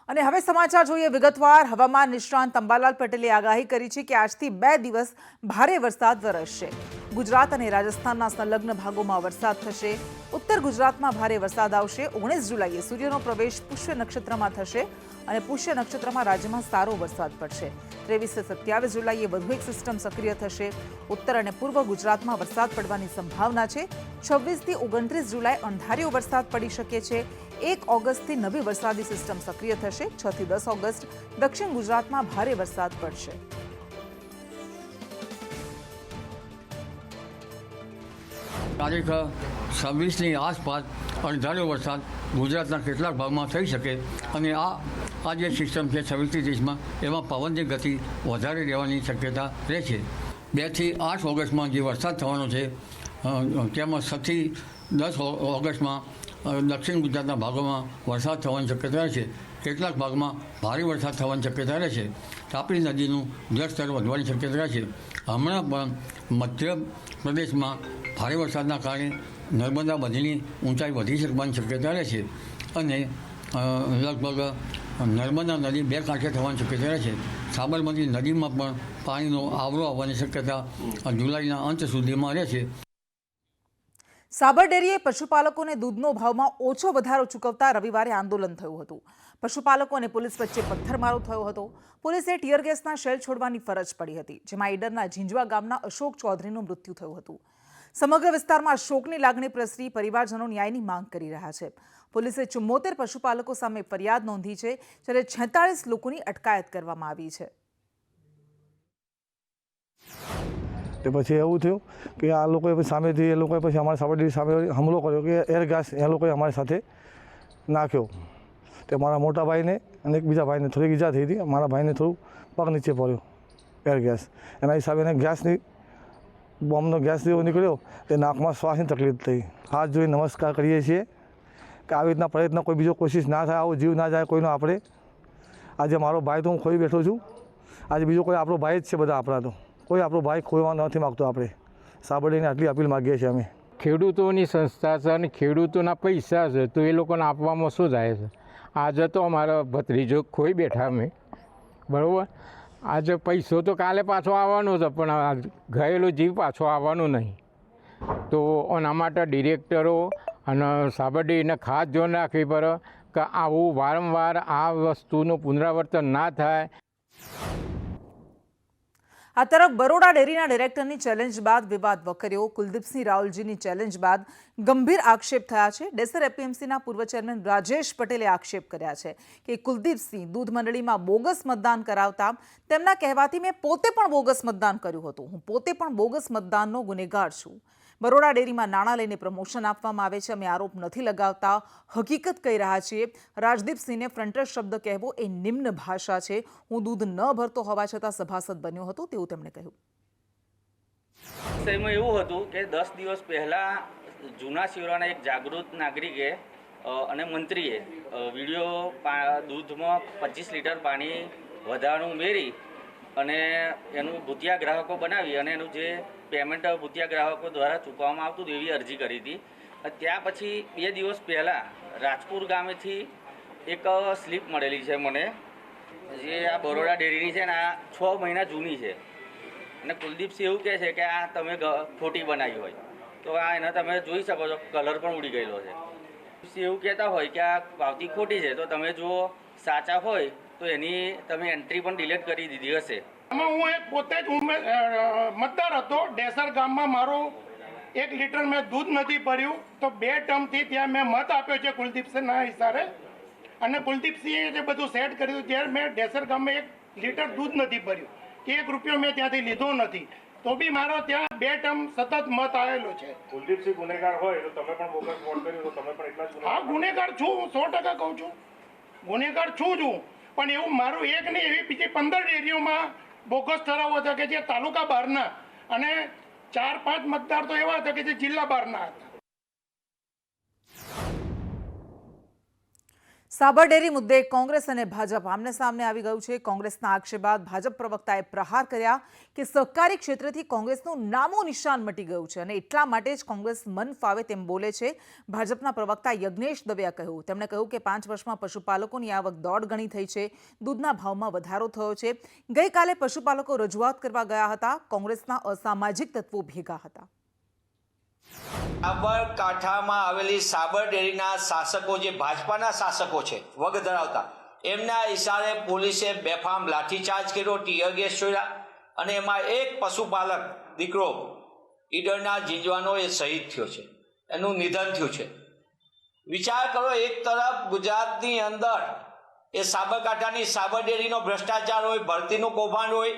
અને હવે સમાચાર જોઈએ વિગતવાર। હવામાન નિષ્ણાંત અંબાલાલ પટેલે આગાહી કરી છે કે આજથી 2 દિવસ ભારે વરસાદ વરસશે। ગુજરાત અને રાજસ્થાનના સંલગ્ન ભાગોમાં વરસાદ થશે। ઉત્તર ગુજરાતમાં ભારે વરસાદ આવશે। 19 જુલાઈએ સૂર્યનો પ્રવેશ પુષ્ય નક્ષત્રમાં થશે અને પુષ્ય નક્ષત્રમાં રાજ્યમાં સારો વરસાદ પડશે। 23 થી 27 જુલાઈએ વધુ એક સિસ્ટમ સક્રિય થશે। ઉત્તર અને પૂર્વ ગુજરાતમાં વરસાદ પડવાની સંભાવના છે। 26 થી 29 જુલાઈ અંધારિયો વરસાદ પડી શકે છે। 1 ઓગસ્ટથી નવી વરસાદી સિસ્ટમ સક્રિય થશે। 6 થી 10 ઓગસ્ટ દક્ષિણ ગુજરાતમાં ભારે વરસાદ પડશે। તારીખ 26ની આસપાસ અણધાર્યો વરસાદ ગુજરાતના કેટલાક ભાગમાં થઈ શકે અને આ જે સિસ્ટમ છે 26થી 30માં એમાં પવનની ગતિ વધારે રહેવાની શક્યતા રહે છે। 2 થી 8 ઓગસ્ટમાં જે વરસાદ થવાનો છે તેમાં 6 થી 10 ઓગસ્ટમાં દક્ષિણ ગુજરાતના ભાગોમાં વરસાદ થવાની શક્યતા રહે છે। કેટલાક ભાગમાં ભારે વરસાદ થવાની શક્યતા રહે છે। તાપી નદીનું જળસ્તર વધવાની શક્યતા રહે છે। હમણાં પણ મધ્ય પ્રદેશમાં ભારે વરસાદના કારણે નર્મદા નદીની ઊંચાઈ વધી શકવાની શક્યતા રહે છે અને લગભગ નર્મદા નદી 2 કાંઠે થવાની શક્યતા રહે છે। સાબરમતી નદીમાં પણ પાણીનો આવરો આવવાની શક્યતા જુલાઈના અંત સુધીમાં રહે છે। સાબર ડેરીએ પશુપાલકોને દૂધનો ભાવમાં ઓછો વધારો ચૂકવતા રવિવારે આંદોલન થયું હતું। પશુપાલકો અને પોલીસ વચ્ચે પથ્થરમારો થયો હતો। પોલીસે ટીયર ગેસના શેલ છોડવાની ફરજ પડી હતી, જેમાં ઈડરના ઝીંઝવા ગામના અશોક ચૌધરીનું મૃત્યુ થયું હતું। સમગ્ર વિસ્તારમાં શોકની લાગણી પ્રસરી પરિવારજનો ન્યાયની માંગ કરી રહ્યા છે। પોલીસે 74 પશુપાલકો સામે ફરિયાદ નોંધી છે, જ્યારે 46 લોકોની અટકાયત કરવામાં આવી છે। તો પછી એવું થયું કે આ લોકોએ પછી સામેથી એ લોકોએ પછી અમારી સાબર ડેરી સામે હુમલો કર્યો કે એર ગેસ એ લોકોએ અમારી સાથે નાખ્યો। તે મારા મોટા ભાઈને અને એક બીજા ભાઈને થોડીક ઈજા થઈ હતી। મારા ભાઈને થોડું પગ નીચે પડ્યો એર ગેસ, એના હિસાબે એને ગેસની બોમ્બનો ગેસ જેવો નીકળ્યો તે નાકમાં શ્વાસની તકલીફ થઈ। હાથ જોઈ નમસ્કાર કરીએ છીએ કે આવી રીતના પ્રયત્ન કોઈ બીજો કોશિશ ના થાય, આવો જીવ ના જાય કોઈનો। આપણે આજે મારો ભાઈ તો હું ખોઈ બેઠો છું, આજે બીજો કોઈ આપણો ભાઈ જ છે। બધા આપણા તો કોઈ આપણો ભાઈ ખોવા નથી માગતો। આપણે સાબરડીને આટલી અપીલ માગીએ છીએ અમે। ખેડૂતોની સંસ્થા છે અને ખેડૂતોના પૈસા છે તો એ લોકોને આપવામાં શું જાય છે? આજે તો અમારા ભત્રીજો ખોઈ બેઠા અમે, બરાબર। આજે પૈસો તો કાલે પાછો આવવાનો છે, પણ ગયેલો જીવ પાછો આવવાનો નહીં। તો એના માટે ડિરેક્ટરો અને સાબર ડેરીને ખાસ ધ્યાન રાખવી પડે કે આવું વારંવાર આ વસ્તુનું પુનરાવર્તન ના થાય। આ તરફ બરોડા ડેરીના ડિરેક્ટરની ચેલેન્જ બાદ વિવાદ વકર્યો। કુલદીપસિંહ રાવલજીની ચેલેન્જ બાદ ગંભીર આક્ષેપ થયા છે। ડેસર એપીએમસીના પૂર્વ ચેરમેન રાજેશ પટેલે આક્ષેપ કર્યા છે કે કુલદીપસિંહ દૂધ મંડળીમાં બોગસ મતદાન કરાવતા તેમના કહેવાથી મેં પોતે પણ બોગસ મતદાન કર્યું હતું, હું પોતે પણ બોગસ મતદાનનો ગુનેગાર છું। બરોડા ડેરીમાં નાણાં લઈને પ્રમોશન આપવામાં આવે છે, અમે આરોપ નથી લગાવતા, હકીકત કહી રહ્યા છીએ। રાજદીપસિંહને ફ્રન્ટર શબ્દ કહેવો એ નિમ્ન ભાષા છે। હું દૂધ ન ભરતો હોવા છતાં સભાસદ બન્યો હતો તેવું તેમણે કહ્યું। વિષયમાં એવું હતું કે 10 દિવસ પહેલા જૂના શિવરાના એક જાગૃત નાગરિકે અને મંત્રીએ વિડીયો દૂધમાં 25 લીટર પાણી વધારાનું ઉમેરી અને એનું ભૂતિયા ગ્રાહકો બનાવી અને એનું જે પેમેન્ટ ભૂતિયા ગ્રાહકો દ્વારા ચૂકવવામાં આવતું હતું એવી અરજી કરી હતી। ત્યાં પછી 2 દિવસ પહેલાં રાજપુર ગામેથી એક સ્લીપ મળેલી છે મને, જે આ બરોડા ડેરીની છે ને આ 6 મહિના જૂની છે અને કુલદીપસિંહ એવું કહે છે કે આ તમે ખોટી બનાવી હોય તો આ એના તમે જોઈ શકો છો, કલર પણ ઉડી ગયેલો છે। કુલદીપસિંહ એવું કહેતા હોય કે આ પાવતી ખોટી છે, તો તમે જો સાચા હોય તો એની તમે એન્ટ્રી પણ ડિલીટ કરી દીધી હશે। એમાં હું એક પોતે જ મતદાર હતો। ડેસર ગામમાં મારું 1 લીટર મેં દૂધ નથી ભર્યું તો 2 ટર્મથી ત્યાં મેં મત આપ્યો છે કુલદીપસિંહના હિસાબે, અને કુલદીપસિંહે જે બધું સેટ કર્યું ત્યારે મેં ડેસર ગામમાં 1 લીટર દૂધ નથી ભર્યું કે 1 રૂપિયો મેં ત્યાંથી લીધો નથી, તો બી મારો ત્યાં 2 ટર્મ સતત મત આવેલો છે। કુલદીપસિંહ ગુનેગાર હોય તો તમે પણ બોગસ વોટ કર્યું તો તમે પણ એટલા જ હા ગુનેગાર છું, 100% કહું છું, ગુનેગાર છું જ હું। પણ એવું મારું એક નહીં, એવી બીજી 15 ડેરીઓમાં બોગસ ઠરાવો હતા કે જે તાલુકા બહારના, અને 4-5 મતદાર તો એવા હતા કે જે જિલ્લા બહારના હતા। સાબર ડેરી મુદ્દે કોંગ્રેસ અને ભાજપ આમને સામને આવી ગયું છે. કોંગ્રેસના આક્ષેપ બાદ ભાજપ પ્રવક્તાએ પ્રહાર કર્યા કે સહકારી ક્ષેત્રથી કોંગ્રેસનું નામો નિશાન મટી ગયું છે અને એટલા માટે જ કોંગ્રેસ મન ફાવે તેમ બોલે છે. ભાજપના પ્રવક્તા યજ્ઞેશ દવેએ કહ્યું. તેમણે કહ્યું કે 5 વર્ષમાં પશુપાલકોની આવક 1.5 ગણી થઈ છે. દૂધના ભાવમાં વધારો થયો છે. ગઈકાલે પશુપાલકો રજૂઆત કરવા ગયા હતા. કોંગ્રેસના અસામાજિક તત્વો ભેગા હતા. સાબરકાંઠામાં આવેલી સાબર ડેરીના શાસકો જે ભાજપાના શાસકો છે વગ ધરાવતા એમના ઇશારે પોલીસે બેફામ લાઠીચાર્જ કર્યો, ટીયર ગેસ છોડ્યા અને એમાં એક પશુપાલક દીકરો ઈડરના ઝીંઝવાનો એ શહીદ થયો છે, એનું નિધન થયું છે. વિચાર કરો, એક તરફ ગુજરાતની અંદર એ સાબરકાંઠાની સાબર ડેરીનો ભ્રષ્ટાચાર હોય, ભરતીનું કૌભાંડ હોય,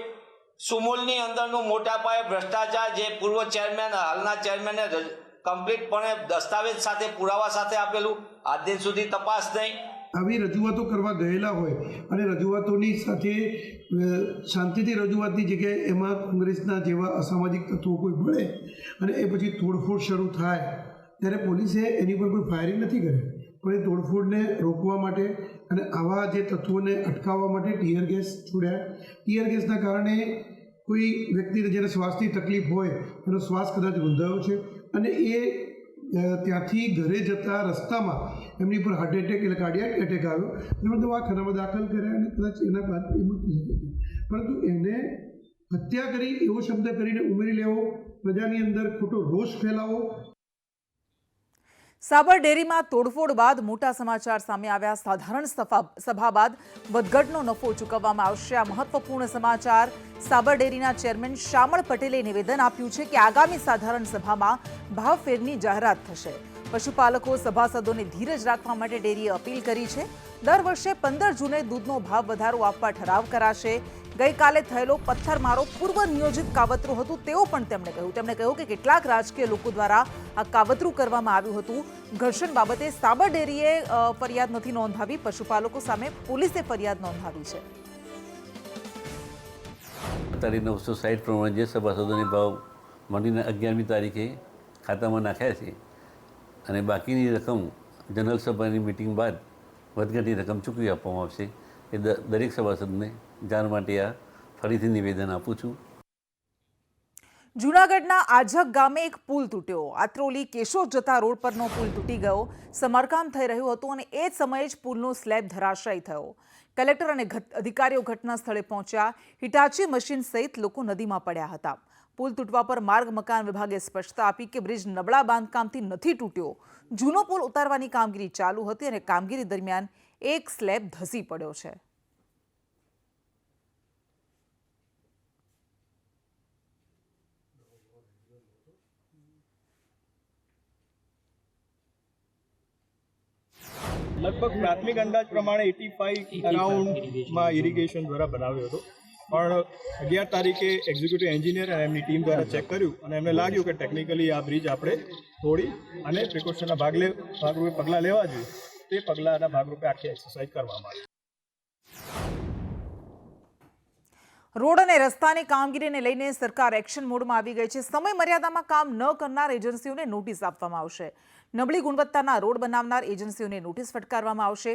સુમૂલની અંદરનું મોટા પાયે ભ્રષ્ટાચાર જે પૂર્વ ચેરમેન હાલના ચેરમેને કમ્પ્લીટપણે દસ્તાવેજ સાથે પુરાવા સાથે આપેલું, આજ દિન સુધી તપાસ નહીં. આવી રજૂઆતો કરવા ગયેલા હોય અને રજૂઆતોની સાથે શાંતિથી રજૂઆતની જગ્યાએ એમાં કોંગ્રેસના જેવા અસામાજિક તત્વો કોઈ મળે અને એ પછી તોડફોડ શરૂ થાય ત્યારે પોલીસે એની પર કોઈ ફાયરિંગ નથી કરી, પણ એ તોડફોડને રોકવા માટે અને આવા જે તત્વોને અટકાવવા માટે ટીયર ગેસ છોડ્યા. ટીયર ગેસના કારણે કોઈ વ્યક્તિને જેને શ્વાસની તકલીફ હોય એનો શ્વાસ કદાચ રૂંધાયો છે અને એ ત્યાંથી ઘરે જતા રસ્તામાં એમની પર હાર્ટ એટેક એટલે કાર્ડિયાક એટેક આવ્યો. એમાં દવાખાનામાં દાખલ કર્યા અને કદાચ એના બાદ એ મૃત્યુ થયું, પરંતુ એને હત્યા કરી એવો શબ્દ કરીને ઉમેરી લેવો, પ્રજાની અંદર ખોટો રોષ ફેલાવો. સાબર ડેરીમાં તોડફોડ બાદ મોટા સમાચાર સામે આવ્યા. સાધારણ સભા બાદ વધઘટનો નફો ચૂકવવામાં આવશે. આ મહત્વપૂર્ણ સમાચાર. સાબર ડેરીના ચેરમેન શામળ પટેલે નિવેદન આપ્યું છે કે આગામી સાધારણ સભામાં ભાવફેરની જાહેરાત થશે. પશુપાલકો સભાસદોને ધીરજ રાખવા માટે ડેરીએ અપીલ કરી છે. દર વર્ષે 15 જૂને દૂધનો ભાવ વધારો આપવા ઠરાવ કરાશે. ગઈકાલે થયેલો પથ્થરમારો પૂર્વ નિયોજિત કાવતરું હતું તેવું પણ તેમણે કહ્યું કે કેટલાક રાજકીય લોકો દ્વારા આ કાવતરું કરવામાં આવ્યું હતું. ઘર્ષણ બાબતે સાબર ડેરીએ ફરિયાદ નથી નોંધાવી. પશુપાલકો સામે પોલીસે ફરિયાદ નોંધાવી છે. 960 પ્રમાણે જે સભાસદોને ભાવ મળીને 11મી તારીખે ખાતામાં નાખ્યા છે અને બાકીની રકમ જનરલ સભાની મિટિંગ બાદ વધઘટની રકમ ચૂકવી આપવામાં આવશે. એ દરેક સભાસદને જાણ માટે આ ફરીથી નિવેદન આપું છું. જૂનાગઢના આજક ગામે એક પુલ તૂટ્યો. આત્રોલી કેશોદ જતા રોડ પરનો પુલ તૂટી ગયો. સમારકામ થઈ રહ્યું હતું અને એ જ સમયે જ પુલનો સ્લેબ ધરાશાયી થયો. કલેક્ટર અને અધિકારીઓ ઘટના સ્થળે પહોંચ્યા. હિટાચી મશીન સહિત લોકો નદીમાં પડ્યા હતા. પુલ તૂટવા પર માર્ગ મકાન વિભાગે સ્પષ્ટતા આપી કે બ્રિજ નબળા બાંધકામથી નથી તૂટ્યો. જૂનો પુલ ઉતારવાની કામગીરી ચાલુ હતી અને કામગીરી દરમિયાન એક સ્લેબ ધસી પડ્યો છે. લગભગ પ્રાથમિક અંદાજ પ્રમાણે 85 અરાઉન્ડમાં ઇરિગેશન દ્વારા બનાવ્યો હતો, પણ 11 તારીખે એક્ઝિક્યુટિવ એન્જિનિયર અને એમની ટીમ દ્વારા ચેક કર્યું અને એમને લાગ્યું કે ટેકનિકલી આ બ્રિજ આપણે તોડી અને પ્રિકોશનના ભાગરૂપે પગલાં લેવા જોઈએ. તે પગલાંના ભાગરૂપે આખી એક્સરસાઇઝ કરવામાં આવી. રોડ અને રસ્તાની કામગીરીને લઈને સરકાર એક્શન મોડમાં આવી ગઈ છે. સમય મર્યાદામાં કામ ન કરનાર એજન્સીઓને નોટિસ આપવામાં આવશે. નબળી ગુણવત્તાના રોડ બનાવનાર એજન્સીઓને નોટિસ ફટકારવામાં આવશે.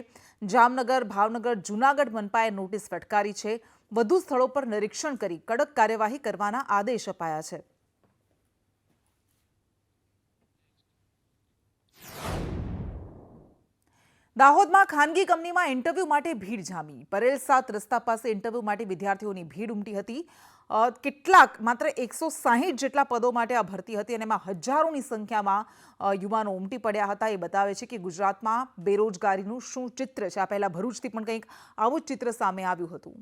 જામનગર, ભાવનગર, જૂનાગઢ મનપાએ નોટિસ ફટકારી છે. વધુ સ્થળો પર નિરીક્ષણ કરી કડક કાર્યવાહી કરવાના આદેશ અપાયા છે. દાહોદમાં ખાનગી કંપનીમાં ઇન્ટરવ્યૂ માટે ભીડ જામી. પરેલ 7 રસ્તા પાસે ઇન્ટરવ્યૂ માટે વિદ્યાર્થીઓની ભીડ ઉમટી હતી. કેટલાક માત્ર 160 જેટલા પદો માટે આ ભરતી હતી અને એમાં હજારોની સંખ્યામાં યુવાનો ઉમટી પડ્યા હતા. એ બતાવે છે કે ગુજરાતમાં બેરોજગારીનું શું ચિત્ર છે. આ પહેલા ભરૂચથી પણ કંઈક આવું જ ચિત્ર સામે આવ્યું હતું.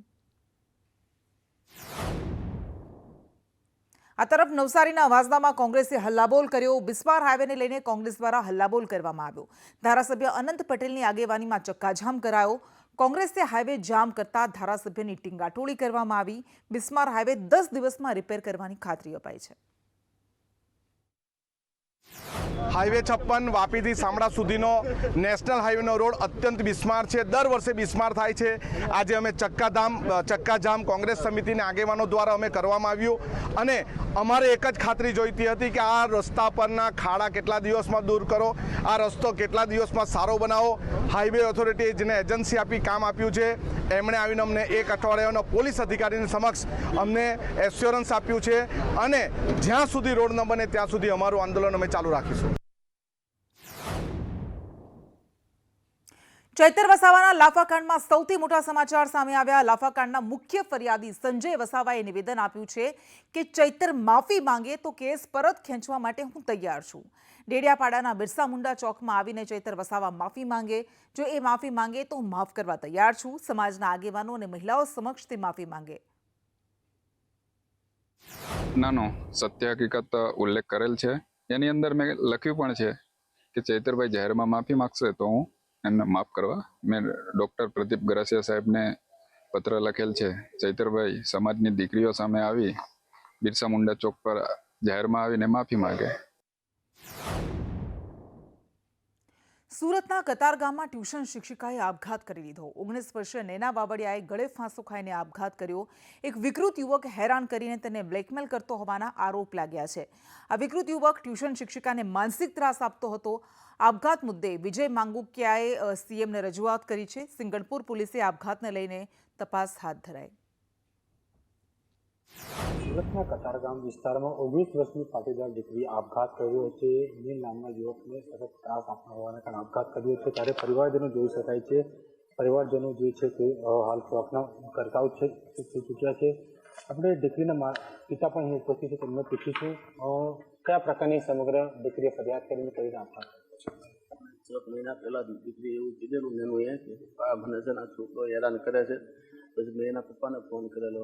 આ તરફ નવસારીના વાંસદામાં કોંગ્રેસે હલ્લાબોલ કર્યો. બિસ્માર હાઈવેને લઈને કોંગ્રેસ દ્વારા હલ્લાબોલ કરવામાં આવ્યો. ધારાસભ્ય અનંત પટેલની આગેવાનીમાં ચક્કાજામ કરાયો. કોંગ્રેસે હાઈવે જામ કરતા ધારાસભ્યની ટીંગાટોળી કરવામાં આવી. બિસ્માર હાઈવે 10 દિવસમાં રિપેર કરવાની ખાતરી અપાઈ છે. હાઈવે 56 વાપીથી શામળા સુધીનો નેશનલ હાઈવેનો રોડ અત્યંત બિસ્માર છે. દર વર્ષે બિસ્માર થાય છે. આજે અમે ચક્કાજામ કોંગ્રેસ સમિતિના આગેવાનો દ્વારા અમે કરવામાં આવ્યું અને અમારે એક જ ખાતરી જોઈતી હતી કે આ રસ્તા પરના ખાડા કેટલા દિવસમાં દૂર કરો, આ રસ્તો કેટલા દિવસમાં સારો બનાવો. હાઈવે ઓથોરિટીએ જેને એજન્સી આપી કામ આપ્યું છે એમણે આવીને અમને એક અઠવાડિયાનો પોલીસ અધિકારીની સમક્ષ અમને એશ્યોરન્સ આપ્યું છે અને જ્યાં સુધી રોડ ન બને ત્યાં સુધી અમારું આંદોલન અમે ચાલુ રાખીશું. ચૈતર વસાવાના લાફાકાંડમાં સૌથી મોટા સમાચાર સામે આવ્યા. લાફાકાંડના મુખ્ય ફરિયાદી સંજય વસાવાએ નિવેદન આપ્યું છે કે ચૈતર માફી માંગે તો કેસ પરત ખેંચવા માટે હું તૈયાર છું. ડેડિયાપાડાના બિરસા મુંડા ચોકમાં આવીને ચૈતર વસાવા માફી માંગે, જો એ માફી માંગે તો હું માફ કરવા તૈયાર છું. સમાજના આગેવાનો અને મહિલાઓ સમક્ષ તે માફી માંગે. નાનો સત્ય હકીકત ઉલ્લેખ કરેલ છે. એની અંદર મેં લખ્યું પણ છે કે ચૈતરભાઈ જાહેરમાં માફી માગશે તો હું એમને માફ કરવા. મેં ડૉક્ટર પ્રદીપ ગરાસિયા સાહેબને પત્ર લખેલ છે. ચૈતરભાઈ સમાજની દીકરીઓ સામે આવી બિરસા મુંડા ચોક પર જાહેરમાં આવીને માફી માગે. સુરતના કતારગામમાં ટ્યુશન શિક્ષિકાએ આપઘાત કરી લીધો. 19 વર્ષીય નૈના બાબડિયાએ ગળે ફાંસો ખાઈને આપઘાત કર્યો. એક વિકૃત યુવક હેરાન કરીને તેને બ્લેકમેલ કરતો હોવાના આરોપ લાગ્યા છે. આ વિકૃત યુવક ટ્યુશન શિક્ષિકાને માનસિક ત્રાસ આપતો હતો. આપઘાત મુદ્દે વિજય માંગુકિયાએ સીએમને રજૂઆત કરી છે. સિંગણપુર પોલીસે આપઘાતને લઈને તપાસ હાથ ધરાઈ. સુરતના કતારગામ વિસ્તારમાં 19 વર્ષની પાટીદાર દીકરીએ આપઘાત કર્યો છે. નીલ નામના યુવકને સતત ત્રાસ આપવા હોવાના કારણે આપઘાત કર્યો છે. ત્યારે પરિવારજનો જોઈ શકાય છે. પરિવારજનો જે છે તે હાલ શોકના કરતાઓ થઈ ચૂક્યા છે. આપણે દીકરીના પિતા પણ અહીં ઉપસ્થિત છે, તેમને પૂછીશું કયા પ્રકારની સમગ્ર દીકરીએ ફરિયાદ કરીને કરીને આપઘાત. 6 મહિના પહેલા દીકરી એવું કીધેલું એનું એ કે મને છે ને આ છોકરો હેરાન કરે છે. પછી મેં એના પપ્પાને ફોન કરેલો,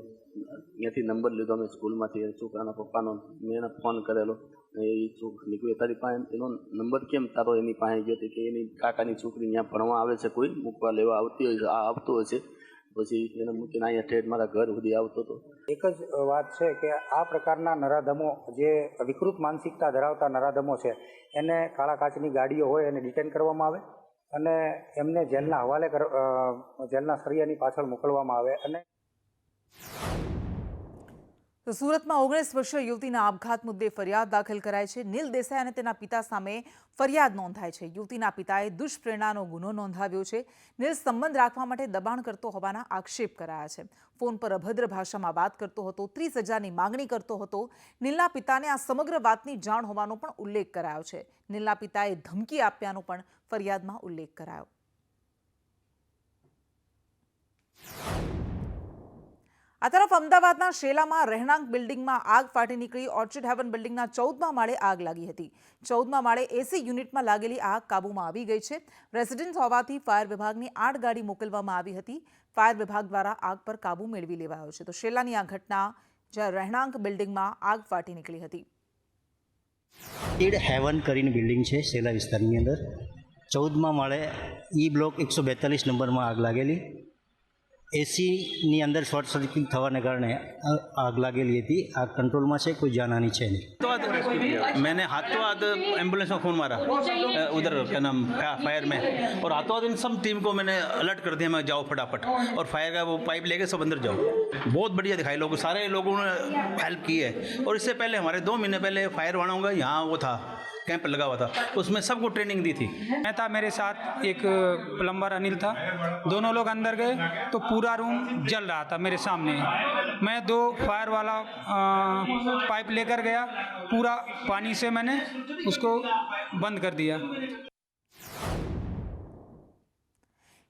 ત્યાંથી નંબર લીધો મેં સ્કૂલમાંથી છોકરાના પપ્પાનો. મેં એને ફોન કરેલો, એ નીકળ્યો તારી પાસે એનો નંબર કેમ તારો એની પાસે ગયો કે એની કાકાની છોકરી ત્યાં ભણવા આવે છે, કોઈ મૂકવા લેવા આવતી હોય છે, આ આવતો હશે. પછી એને મૂકીને અહીંયા ઠેઠ મારા ઘર સુધી આવતો હતો. એક જ વાત છે કે આ પ્રકારના નરાધમો, જે વિકૃત માનસિકતા ધરાવતા નરાધમો છે, એને કાળા કાચની ગાડીઓ હોય એને ડિટેન કરવામાં આવે અને એમને જેલના હવાલે જેલના સળિયાની પાછળ મોકલવામાં આવે. અને તો સુરતમાં 19 વર્ષીય યુવતીના આપઘાત મુદ્દે ફરિયાદ દાખલ કરાઈ છે. નીલ દેસાઈ અને તેના પિતા સામે ફરિયાદ નોંધાઈ છે. યુવતીના પિતાએ દુષ્પ્રેરણાનો ગુનો નોંધાવ્યો છે. નીલ સંબંધ રાખવા માટે દબાણ કરતો હોવાના આક્ષેપ કરાયા છે. ફોન પર અભદ્ર ભાષામાં વાત કરતો હતો, 30,000ની માંગણી કરતો હતો. નીલના પિતાને આ સમગ્ર વાતની જાણ હોવાનો પણ ઉલ્લેખ કરાયો છે. નીલના પિતાએ ધમકી આપ્યાનો પણ ફરિયાદમાં ઉલ્લેખ કરાયો. આ તરફ અમદાવાદના શેલામાં રહેણાંક બિલ્ડિંગમાં આગ ફાટી નીકળી. ઓર્ચિડ હેવન બિલ્ડિંગના 14મા માળે આગ લાગી હતી. 14મા માળે એસી યુનિટમાં લાગેલી આગ કાબૂમાં આવી ગઈ છે. રેસિડેન્સ હોવાથી ફાયર વિભાગની 8 ગાડી મોકલવામાં આવી હતી. ફાયર વિભાગ દ્વારા આગ પર કાબૂ મેળવી લેવાયો છે. તો શેલાની આ ઘટના જ્યાં રહેણાંક બિલ્ડિંગમાં આગ ફાટી નીકળી હતી. ઓર્ચિડ હેવન કરીને બિલ્ડિંગ છે શેલા વિસ્તારની અંદર. 14મા માળે ઈ બ્લોક 142 નંબરમાં આગ લાગેલી. એસીની અંદર શોર્ટ સર્કિટ થવાને કારણે आग लागेली थी. आग कंट्रोल में से कोई जानहानि है नहीं. मैंने हाथों हाथ एम्बुलेंस में फ़ोन मारा उधर क्या नाम फायर में, और हाथों हाथ इन सब टीम को मैंने अलर्ट कर दिया, मैं जाओ फटाफट और फायर का वो पाइप लेके सब अंदर जाओ. बहुत बढ़िया दिखाई, लोग सारे लोगों ने हेल्प की है. और इससे पहले हमारे 2 महीने पहले फायर वालों का यहाँ वो था कैंप लगा हुआ था, उसमें सबको ट्रेनिंग दी थी. मैं था, मेरे साथ एक प्लम्बर अनिल था. दोनों लोग अंदर गए तो पूरा रूम जल रहा था मेरे सामने. मैं 2 फायर वाला पाइप लेकर गया, पूरा पानी से मैंने उसको बंद कर दिया.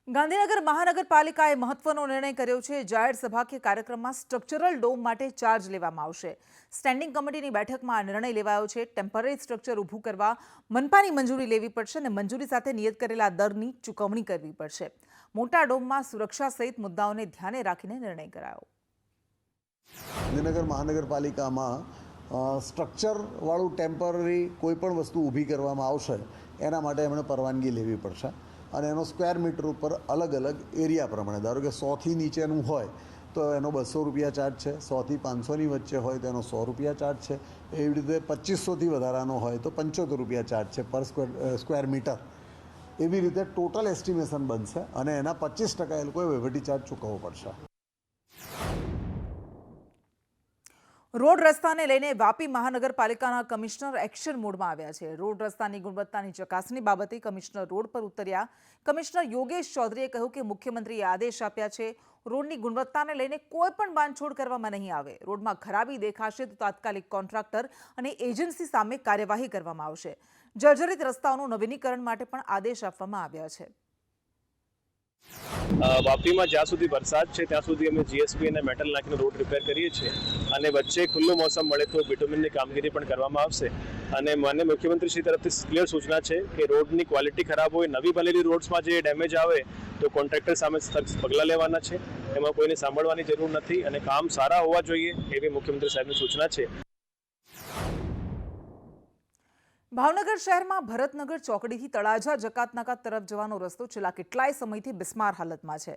ગાંધીનગર મહાનગરપાલિકાએ મહત્વનો નિર્ણય કર્યો છે. જાહેર સભા કે કાર્યક્રમમાં સ્ટ્રક્ચરલ ડોમ માટે ચાર્જ લેવામાં આવશે. સ્ટેન્ડિંગ કમિટીની બેઠકમાં આ નિર્ણય લેવાયો છે. ટેમ્પરરી સ્ટ્રક્ચર ઊભું કરવા મનપાની મંજૂરી લેવી પડશે અને મંજૂરી સાથે નિયત કરેલા દરની ચૂકવણી કરવી પડશે. મોટા ડોમમાં સુરક્ષા સહિત મુદ્દાઓને ધ્યાને રાખીને નિર્ણય કરાયો. ગાંધીનગર મહાનગરપાલિકામાં સ્ટ્રક્ચરવાળું ટેમ્પરરી કોઈ પણ વસ્તુ ઊભી કરવામાં આવશે એના માટે એમણે પરવાનગી લેવી પડશે અને એનો સ્ક્વેર મીટર ઉપર અલગ અલગ એરિયા પ્રમાણે, ધારો કે 100થી નીચેનું હોય તો એનો 200 રૂપિયા ચાર્જ છે, 100થી 500ની વચ્ચે હોય તો એનો 100 રૂપિયા ચાર્જ છે, એવી રીતે 2500થી વધારાનો હોય તો 75 રૂપિયા ચાર્જ છે પર સ્ક્વેર મીટર. એવી રીતે ટોટલ એસ્ટિમેશન બનશે અને એના 25% એ લોકોએ વહીવટી ચાર્જ ચૂકવવો પડશે. રોડ રસ્તાને લઈને વાપી મહાનગરપાલિકાના કમિશનર એક્શન મોડમાં આવ્યા છે. રોડ રસ્તાની ગુણવત્તાની ચકાસણી બાબતે કમિશનર રોડ પર ઉતર્યા. કમિશનર યોગેશ ચૌધરીએ કહ્યું કે મુખ્યમંત્રીએ આદેશ આપ્યા છે, રોડની ગુણવત્તાને લઈને કોઈ પણ બાંધછોડ કરવામાં નહીં આવે. રોડમાં ખરાબી દેખાશે તો તાત્કાલિક કોન્ટ્રાક્ટર અને એજન્સી સામે કાર્યવાહી કરવામાં આવશે. જર્જરિત રસ્તાઓનું નવીનીકરણ માટે પણ આદેશ આપવામાં આવ્યા છે. વાપીમાં જ્યાં સુધી વરસાદ છે ત્યાં સુધી અમે જીએસપી અને મેટલ નાખીને રોડ રિપેર કરીએ છીએ અને વચ્ચે ખુલ્લું મોસમ મળે તો બિટુમિનની કામગીરી પણ કરવામાં આવશે. અને માનનીય મુખ્યમંત્રીશ્રી તરફથી ક્લિયર સૂચના છે કે રોડની ક્વોલિટી ખરાબ હોય, નવી બનેલી રોડ્સમાં જે ડેમેજ આવે તો કોન્ટ્રાક્ટર સામે પગલાં લેવાના છે. એમાં કોઈને સાંભળવાની જરૂર નથી અને કામ સારા હોવા જોઈએ એવી મુખ્યમંત્રી સાહેબની સૂચના છે. ભાવનગર શહેરમાં ભરતનગર ચોકડીથી તળાજા જકાતનાકા તરફ જવાનો રસ્તો છેલ્લા કેટલાય સમયથી બિસ્માર હાલતમાં છે.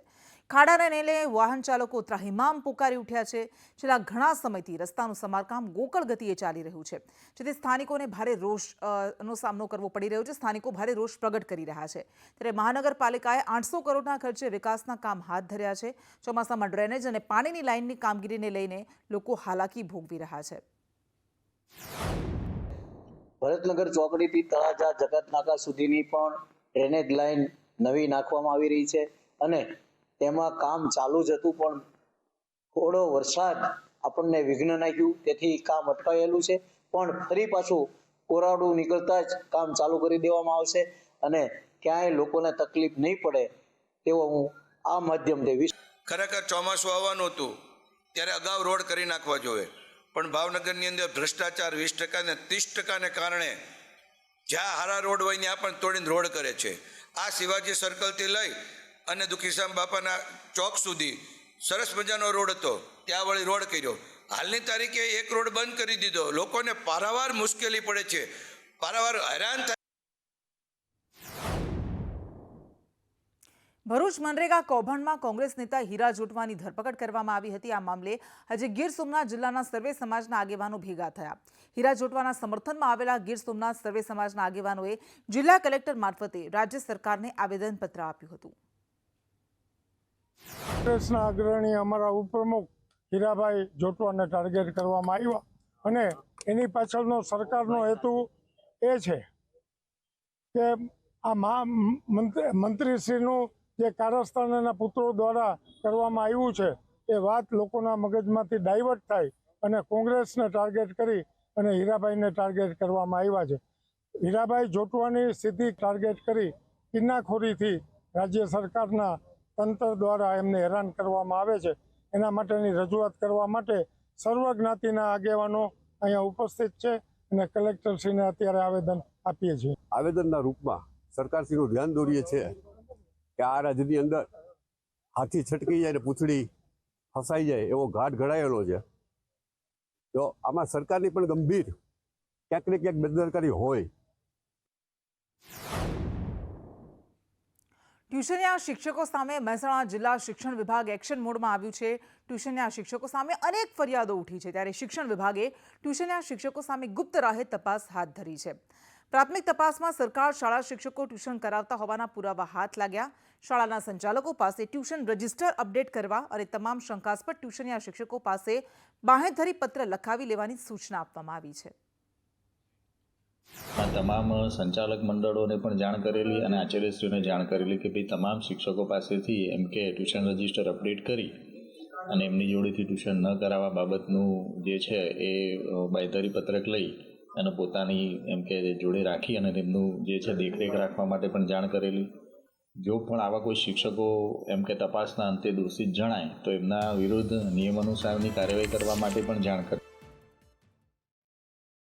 ખાડાને લઈને વાહન ચાલકો ત્રાહિમામ પોકારી ઉઠ્યા છે. છેલ્લા ઘણા સમયથી રસ્તાનું સમારકામ ગોકળ ગતિએ ચાલી રહ્યું છે, જેથી સ્થાનિકોને ભારે રોષનો સામનો કરવો પડી રહ્યો છે. સ્થાનિકો ભારે રોષ પ્રગટ કરી રહ્યા છે. ત્યારે મહાનગરપાલિકાએ 800 કરોડના ખર્ચે વિકાસના કામ હાથ ધર્યા છે. ચોમાસામાં ડ્રેનેજ અને પાણીની લાઇનની કામગીરીને લઈને લોકો હાલાકી ભોગવી રહ્યા છે. ભરતનગર ચોકડીથી તળાજા જકાતનાકા સુધીની પણ ડ્રેનેજ લાઇન નવી નાખવામાં આવી રહી છે અને તેમાં કામ ચાલુ જ હતું, પણ થોડો વરસાદ આપણને વિઘ્ન નાખ્યું, તેથી કામ અટકાયેલું છે. પણ ફરી પાછું કોરાડું નીકળતા જ કામ ચાલુ કરી દેવામાં આવશે અને ક્યાંય લોકોને તકલીફ નહીં પડે તેવો હું આ માધ્યમથી ખરેખર ચોમાસું આવવાનું હતું ત્યારે અગાઉ રોડ કરી નાખવા જોઈએ, પણ ભાવનગરની અંદર ભ્રષ્ટાચાર 20% ને 30%ને કારણે જ્યાં હારા રોડ હોય ત્યાં પણ તોડીને રોડ કરે છે. આ શિવાજી સર્કલથી લઈ અને દુખીશ્યામ બાપાના ચોક સુધી સરસ મજાનો રોડ હતો, ત્યાં વળી રોડ કર્યો. હાલની તારીખે એક રોડ બંધ કરી દીધો. લોકોને પારાવાર મુશ્કેલી પડે છે, પારાવાર હેરાન થાય. ભરૂચ મનરેગા કૌભાંડમાં કોંગ્રેસ નેતા હીરા જોટવાની ધરપકડ કરવામાં આવી હતી. આ મામલે આજે ગીર સોમનાથ જિલ્લાના સર્વે સમાજના આગેવાનો ભેગા થયા. હીરા જોટવાના સમર્થનમાં આવેલા ગીર સોમનાથ સર્વે સમાજના આગેવાનોએ જિલ્લા કલેક્ટર મારફતે રાજ્ય સરકારને આવેદનપત્ર આપ્યું હતું. કોંગ્રેસના અગ્રણી અમારા ઉપપ્રમુખ હીરાભાઈ જોટવાને ટાર્ગેટ કરવામાં આવ્યા અને એની પાછળનો સરકારનો હેતુ એ છે કે આ મંત્રીશ્રીનું જે કારસ્થાન એના પુત્રો દ્વારા કરવામાં આવ્યું છે એ વાત લોકોના મગજમાંથી ડાયવર્ટ થાય અને કોંગ્રેસને ટાર્ગેટ કરી અને હીરાભાઈને ટાર્ગેટ કરવામાં આવ્યા છે. હીરાભાઈ જોટવાની સીધી ટાર્ગેટ કરી કિન્નાખોરીથી રાજ્ય સરકારના તંત્ર દ્વારા એમને હેરાન કરવામાં આવે છે. એના માટેની રજૂઆત કરવા માટે સર્વ જ્ઞાતિના આગેવાનો અહીંયા ઉપસ્થિત છે અને કલેક્ટરશ્રીને અત્યારે આવેદન આપીએ છીએ. આવેદનના રૂપમાં સરકારશ્રીનું ધ્યાન દોરીએ છીએ કે આ રાજ્યની અંદર હાથી છટકી જાય ને પૂંછડી ફસાઈ જાય એવો ઘાટ ઘડાયેલો છે. તો આમાં સરકારની પણ ગંભીર ક્યાંક ને ક્યાંક બેદરકારી હોય. ટ્યુશનિયા શિક્ષકો સામે મહેસાણા જિલ્લા શિક્ષણ વિભાગ એક્શન મોડમાં આવ્યું છે. ટ્યુશનિયા શિક્ષકો સામે અનેક ફરિયાદો ઉઠી છે, ત્યારે શિક્ષણ વિભાગે ટ્યુશનિયા શિક્ષકો સામે ગુપ્ત રાહે તપાસ હાથ ધરી છે. પ્રાથમિક તપાસમાં સરકાર શાળા શિક્ષકો ટ્યુશન કરાવતા હોવાના પુરાવા હાથ લાગ્યા. શાળાના સંચાલકો પાસે ટ્યુશન રજિસ્ટર અપડેટ કરવા અને તમામ શંકાસ્પદ ટ્યુશનિયા શિક્ષકો પાસે બાહેંધરી પત્ર લખાવી લેવાની સૂચના આપવામાં આવી છે. તમામ સંચાલક મંડળોને પણ જાણ કરેલી અને આચાર્યશ્રીઓને જાણ કરેલી કે ભાઈ તમામ શિક્ષકો પાસેથી એમ કે ટ્યુશન રજિસ્ટર અપડેટ કરી અને એમની જોડેથી ટ્યુશન ન કરાવવા બાબતનું જે છે એ બાંયધરી પત્રક લઈ અને પોતાની એમ કે જોડે રાખી અને તેમનું જે છે દેખરેખ રાખવા માટે પણ જાણ કરેલી. જો પણ આવા કોઈ શિક્ષકો એમ કે તપાસના અંતે દોષિત જણાય તો એમના વિરુદ્ધ નિયમ અનુસારની કાર્યવાહી કરવા માટે પણ જાણ કરી.